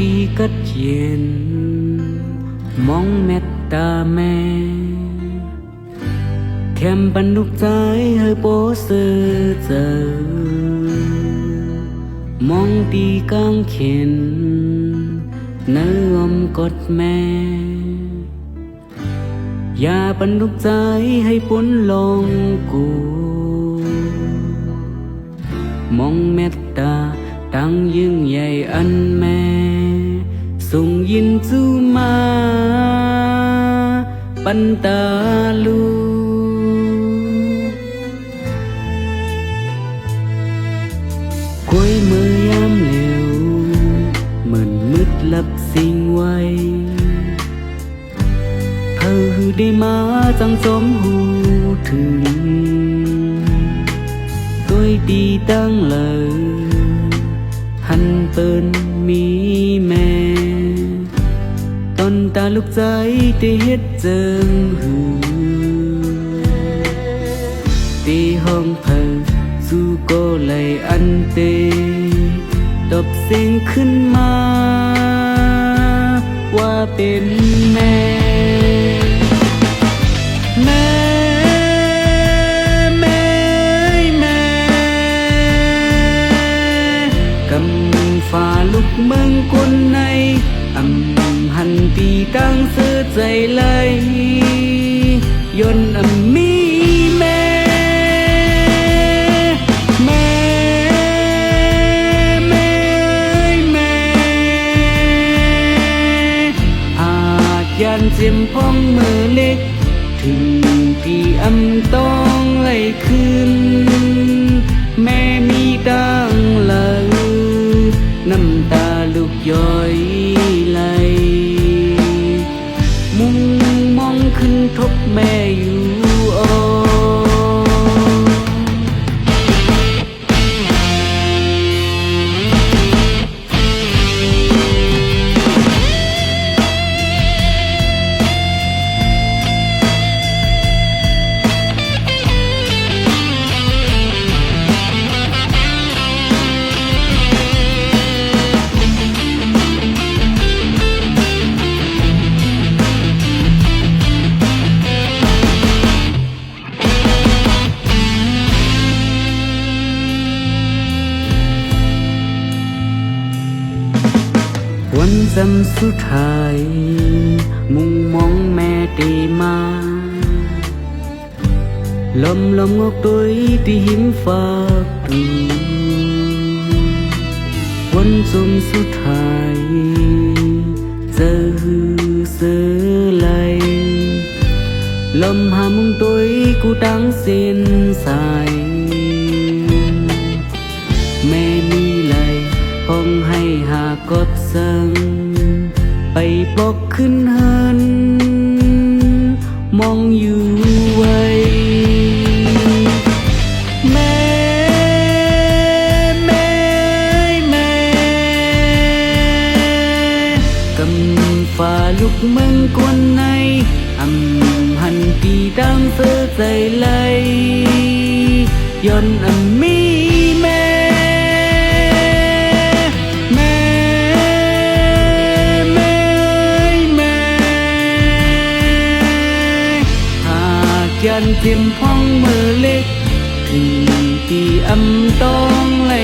đi cất hiền mong mẹ ta mẹ thèm bắn đúc trái hơi bố sơ giờ mong đi căng khiển nơi ôm cột mẹอย่าบรรลุใจให้พ้นลงกูมองเมตตาตั้งยิ่งใหญ่อันแม่ส่งยินจูมาปันตาลูคุยมือยามเหลวเหมือนมืดลับสิ่งไว้ได้มาจังสมหูถึงตัวดีตั้งเลยหันเปิ้นมีแม่ต้นตาลูกใจได้เฮ็ดเจิงหือตีห้องเพอสู้ก็เลยอันเตตบเสียงขึ้นมาว่าเป็นแม่ฝ่าลุกเมืองคนในหันตีตั้งเสื้อใจเลยยนมีแม่แม่แม่แม่อาจยันเจียมพ้องมือเล็กถึงที่ต้องไล่ขึ้นแม่มีดังเลยน้ำตาลูกย้อยไหลมุงมองขึ้นทบแม่อยู่วันจำสุดท้ายมุ่งมองแม่ได้มาลมงอกตัวที่หิมฝากดูวันจมสุดท้ายเจอเสือไหลลมหามุงตัวกูตั้งเส้นสายแม่มีไหลห้องให้หากดสังไปปลอกขึ้นหันมองอยู่ไว้แม่แม่แม่กำฝ่าลุกเมืองกวนในหันตีดังเสือใจไหลย้อนมีแม่ยันเจียมพ้องมือเล็กถึงที่ต้องไล่